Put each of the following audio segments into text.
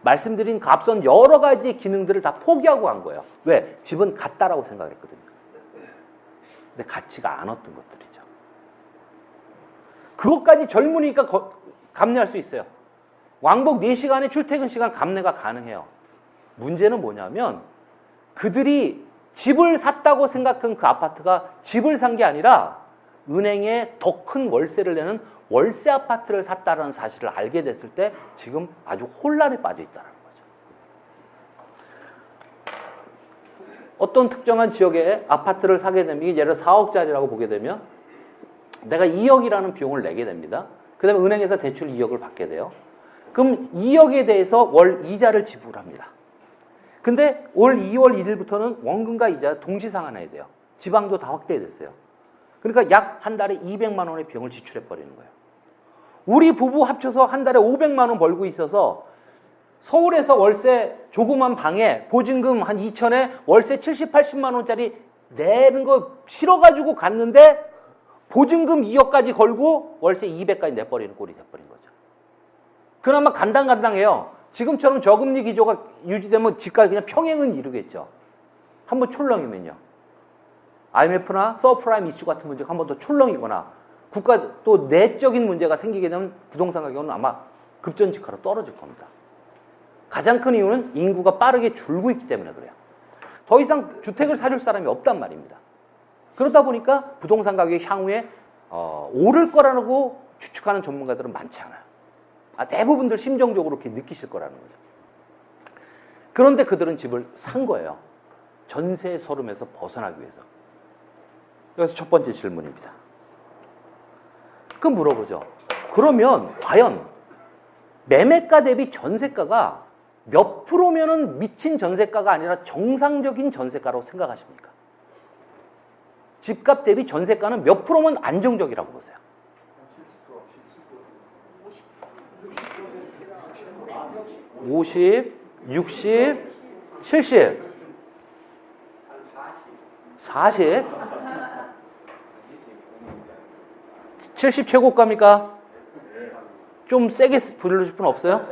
말씀드린 앞선 여러 가지 기능들을 다 포기하고 간 거예요. 왜? 집은 같다라고 생각을 했거든요. 근데 같지가 않았던 것들이죠. 그것까지 젊으니까 감내할 수 있어요. 왕복 4시간의 출퇴근 시간 감내가 가능해요. 문제는 뭐냐면 그들이 집을 샀다고 생각한 그 아파트가 집을 산 게 아니라 은행에 더 큰 월세를 내는 월세 아파트를 샀다는 사실을 알게 됐을 때 지금 아주 혼란에 빠져 있다는 거죠. 어떤 특정한 지역에 아파트를 사게 되면 이게 예를 들어 4억짜리라고 보게 되면 내가 2억이라는 비용을 내게 됩니다. 그 다음에 은행에서 대출 2억을 받게 돼요. 그럼 2억에 대해서 월 이자를 지불합니다. 근데 올 2월 1일부터는 원금과 이자 동시 상환해야 돼요. 지방도 다 확대됐어요. 그러니까 약 한 달에 200만 원의 비용을 지출해 버리는 거예요. 우리 부부 합쳐서 한 달에 500만 원 벌고 있어서 서울에서 월세 조그만 방에 보증금 한 2천에 월세 70, 80만 원짜리 내는 거 싫어가지고 갔는데 보증금 2억까지 걸고 월세 200까지 내버리는 꼴이 돼버린 거죠. 그나마 간당간당해요. 지금처럼 저금리 기조가 유지되면 집값이 그냥 평행은 이루겠죠. 한번 출렁이면요. IMF나 서프라임 이슈 같은 문제가 한 번 더 출렁이거나 국가 또 내적인 문제가 생기게 되면 부동산 가격은 아마 급전직하로 떨어질 겁니다. 가장 큰 이유는 인구가 빠르게 줄고 있기 때문에 그래요. 더 이상 주택을 사줄 사람이 없단 말입니다. 그러다 보니까 부동산 가격이 향후에 오를 거라고 추측하는 전문가들은 많지 않아요. 대부분들 심정적으로 그렇게 느끼실 거라는 거죠. 그런데 그들은 집을 산 거예요. 전세 소름에서 벗어나기 위해서. 여기서 첫 번째 질문입니다. 그럼 물어보죠. 그러면 과연 매매가 대비 전세가가 몇 프로면은 미친 전세가가 아니라 정상적인 전세가라고 생각하십니까? 집값 대비 전세가는 몇 프로면 안정적이라고 보세요? 50, 60, 70, 40, 70 최고가입니까? 좀 세게 불러줄 분 없어요?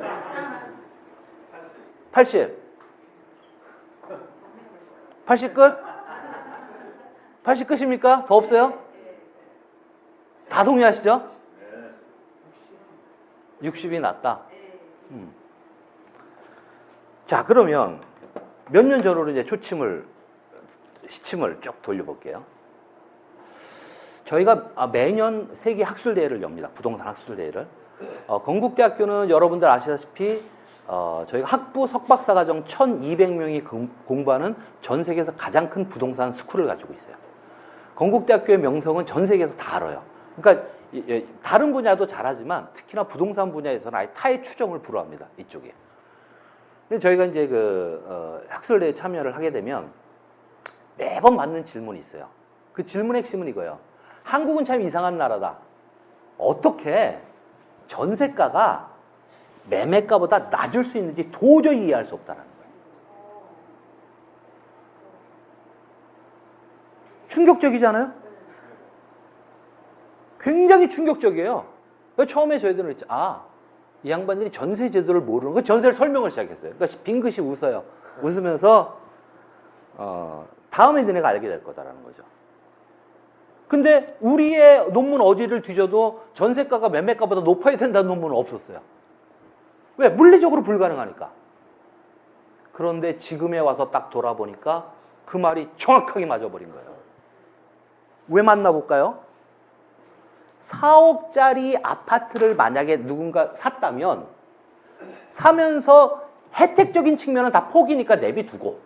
80. 80 끝? 80 끝입니까? 더 없어요? 다 동의하시죠? 60이 낫다. 자, 그러면 몇 년 전으로 이제 시침을 쭉 돌려볼게요. 저희가 매년 세계 학술대회를 엽니다. 부동산 학술대회를. 건국대학교는 여러분들 아시다시피 저희가 학부 석박사과정 1200명이 공부하는 전 세계에서 가장 큰 부동산 스쿨을 가지고 있어요. 건국대학교의 명성은 전 세계에서 다 알아요. 그러니까 다른 분야도 잘하지만 특히나 부동산 분야에서는 아예 타의 추종을 불허합니다. 이쪽에. 근데 저희가 이제 학술대회에 참여를 하게 되면 매번 받는 질문이 있어요. 그 질문의 핵심은 이거예요. 한국은 참 이상한 나라다. 어떻게 전세가가 매매가보다 낮을 수 있는지 도저히 이해할 수 없다는 거예요. 충격적이잖아요? 굉장히 충격적이에요. 처음에 저희들은 했죠. 이 양반들이 전세 제도를 모르는 거, 전세를 설명을 시작했어요. 그러니까 빙긋이 웃어요. 웃으면서 다음에 너네가 알게 될 거다라는 거죠. 근데 우리의 논문 어디를 뒤져도 전세가가 매매가보다 높아야 된다는 논문은 없었어요. 왜? 물리적으로 불가능하니까. 그런데 지금에 와서 딱 돌아보니까 그 말이 정확하게 맞아버린 거예요. 왜 만나볼까요? 4억짜리 아파트를 만약에 누군가 샀다면 사면서 혜택적인 측면은 다 포기니까 내비두고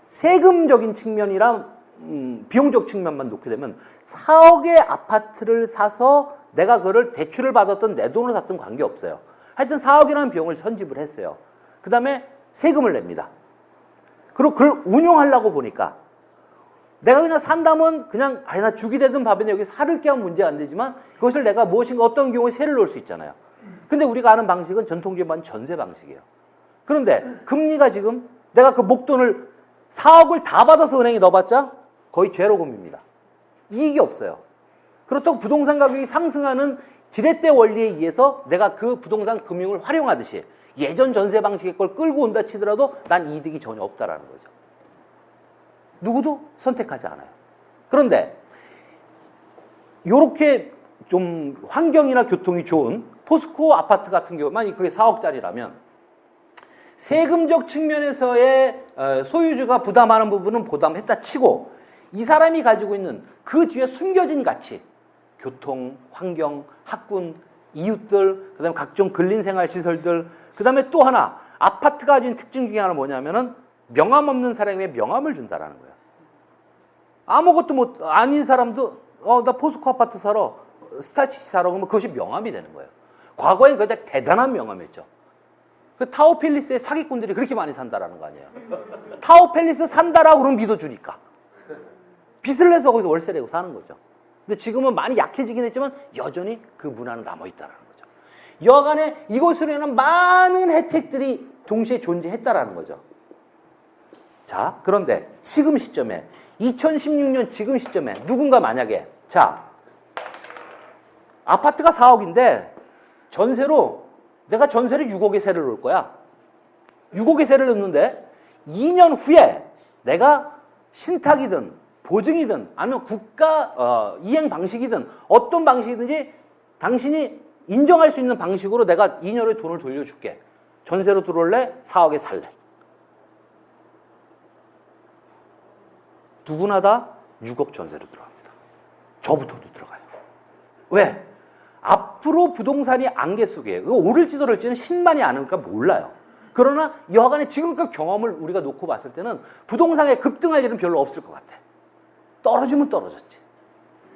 세금적인 측면이랑 비용적 측면만 놓게 되면 4억의 아파트를 사서 내가 그걸 대출을 받았던 내 돈을 샀던 관계없어요. 하여튼 4억이라는 비용을 선집을 했어요. 그 다음에 세금을 냅니다. 그리고 그걸 운용하려고 보니까 내가 그냥 산다면 그냥 나 죽이 되든 밥이 되든 여기 살을 깨면 문제가 안 되지만 그것을 내가 무엇인가 어떤 경우에 세를 넣을 수 있잖아요. 근데 우리가 아는 방식은 전통적인 전세 방식이에요. 그런데 금리가 지금 내가 그 목돈을 4억을 다 받아서 은행에 넣어봤자 거의 제로금입니다. 이익이 없어요. 그렇다고 부동산 가격이 상승하는 지렛대 원리에 의해서 내가 그 부동산 금융을 활용하듯이 예전 전세 방식의 걸 끌고 온다 치더라도 난 이득이 전혀 없다라는 거죠. 누구도 선택하지 않아요. 그런데 이렇게 좀 환경이나 교통이 좋은 포스코 아파트 같은 경우 만약 그게 4억짜리라면 세금적 측면에서의 소유주가 부담하는 부분은 부담했다 치고 이 사람이 가지고 있는 그 뒤에 숨겨진 가치, 교통, 환경, 학군, 이웃들, 그 다음에 각종 근린생활시설들, 그 다음에 또 하나 아파트가 가진 특징 중에 하나는 뭐냐면은 명함 없는 사람에게 명함을 준다라는 거예요. 아무것도 아닌 사람도 나 포스코 아파트 살아, 스타치치 살아 그러면 그것이 명함이 되는 거예요. 과거엔 그때 대단한 명함이었죠. 그 타워팰리스에 사기꾼들이 그렇게 많이 산다라는 거 아니에요. 타워팰리스 산다라고 그러면 믿어주니까. 빚을 내서 거기서 월세 내고 사는 거죠. 근데 지금은 많이 약해지긴 했지만 여전히 그 문화는 남아있다라는 거죠. 여간에 이곳으로는 많은 혜택들이 동시에 존재했다라는 거죠. 자, 그런데 지금 시점에 2016년 지금 시점에 누군가 만약에 자, 아파트가 4억인데 전세로 내가 전세를 6억에 세를 놓을 거야. 6억에 세를 놓는데 2년 후에 내가 신탁이든 보증이든 아니면 국가 이행 방식이든 어떤 방식이든지 당신이 인정할 수 있는 방식으로 내가 2년 후에 돈을 돌려줄게. 전세로 들어올래? 4억에 살래. 누구나 다 6억 전세로 들어갑니다. 저부터도 들어가요. 왜? 앞으로 부동산이 안개 속에 오를지도 오를지는 신만이 아니니까 몰라요. 그러나 여하간에 지금껏 경험을 우리가 놓고 봤을 때는 부동산에 급등할 일은 별로 없을 것 같아. 떨어지면 떨어졌지.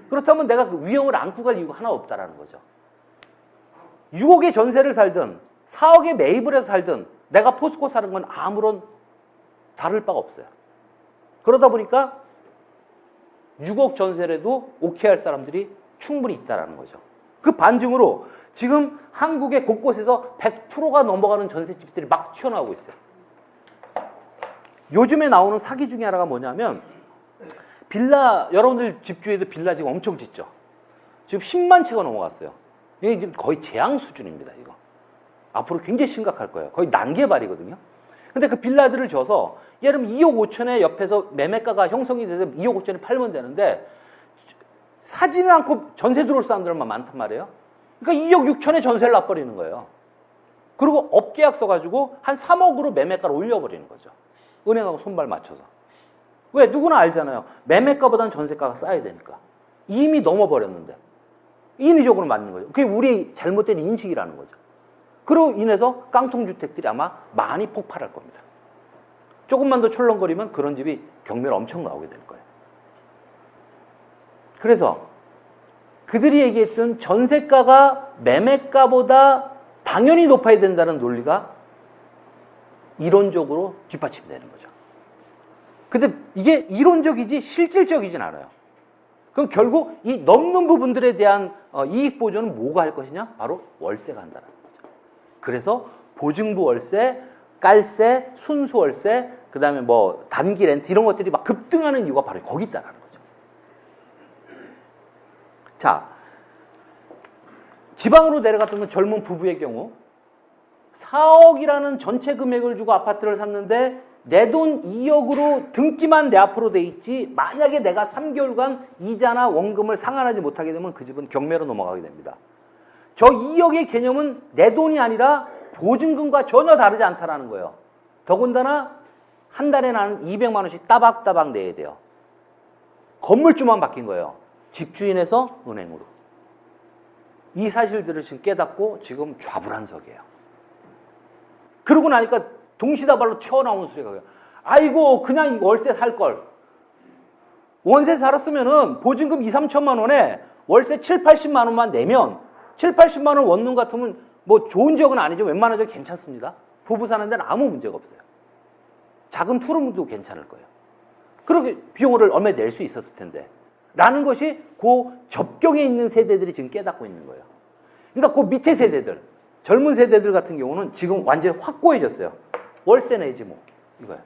그렇다면 내가 그 위험을 안고 갈 이유가 하나 없다라는 거죠. 6억의 전세를 살든 4억에 매입을 해서 살든 내가 포스코 사는 건 아무런 다를 바가 없어요. 그러다 보니까 6억 전세라도 오케이 할 사람들이 충분히 있다라는 거죠. 그 반증으로 지금 한국의 곳곳에서 100%가 넘어가는 전셋집들이 막 튀어나오고 있어요. 요즘에 나오는 사기 중에 하나가 뭐냐면 빌라, 여러분들 집 주위에도 빌라 지금 엄청 짓죠. 지금 10만 채가 넘어갔어요. 이게 지금 거의 재앙 수준입니다, 이거. 앞으로 굉장히 심각할 거예요. 거의 난개발이거든요. 근데 그 빌라들을 줘서 예를 들면 2억 5천에 옆에서 매매가가 형성이 돼서 2억 5천에 팔면 되는데 사지는 않고 전세 들어올 사람들만 많단 말이에요. 그러니까 2억 6천에 전세를 놔버리는 거예요. 그리고 업계약 써가지고 한 3억으로 매매가를 올려버리는 거죠. 은행하고 손발 맞춰서. 왜? 누구나 알잖아요. 매매가보다는 전세가가 싸야 되니까. 이미 넘어버렸는데. 인위적으로 맞는 거죠. 그게 우리 잘못된 인식이라는 거죠. 그로 인해서 깡통주택들이 아마 많이 폭발할 겁니다. 조금만 더 출렁거리면 그런 집이 경매로 엄청 나오게 될 거예요. 그래서 그들이 얘기했던 전세가가 매매가보다 당연히 높아야 된다는 논리가 이론적으로 뒷받침되는 거죠. 근데 이게 이론적이지 실질적이진 않아요. 그럼 결국 이 넘는 부분들에 대한 이익 보존은 뭐가 할 것이냐? 바로 월세가 한다는 거죠. 그래서 보증부 월세, 깔세, 순수 월세, 그 다음에 뭐 단기 렌트 이런 것들이 막 급등하는 이유가 바로 거기 있다는 거죠. 자, 지방으로 내려갔던 젊은 부부의 경우 4억이라는 전체 금액을 주고 아파트를 샀는데 내 돈 2억으로 등기만 내 앞으로 돼 있지 만약에 내가 3개월간 이자나 원금을 상환하지 못하게 되면 그 집은 경매로 넘어가게 됩니다. 저 2억의 개념은 내 돈이 아니라 보증금과 전혀 다르지 않다라는 거예요. 더군다나 한 달에 나는 200만 원씩 따박따박 내야 돼요. 건물주만 바뀐 거예요. 집주인에서 은행으로. 이 사실들을 지금 깨닫고 지금 좌불안석이에요. 그러고 나니까 동시다발로 튀어나오는 소리가 그래요. 아이고 그냥 월세 살걸. 원세 살았으면은 보증금 2, 3천만 원에 월세 7, 80만 원만 내면 7, 80만 원 원룸 같으면 뭐 좋은 지역은 아니지만 웬만한 지역 괜찮습니다. 부부 사는 데는 아무 문제가 없어요. 작은 투룸도 괜찮을 거예요. 그렇게 비용을 얼마 낼 수 있었을 텐데. 라는 것이 그 접경에 있는 세대들이 지금 깨닫고 있는 거예요. 그러니까 그 밑에 세대들, 젊은 세대들 같은 경우는 지금 완전히 확고해졌어요. 월세 내지 뭐 이거예요.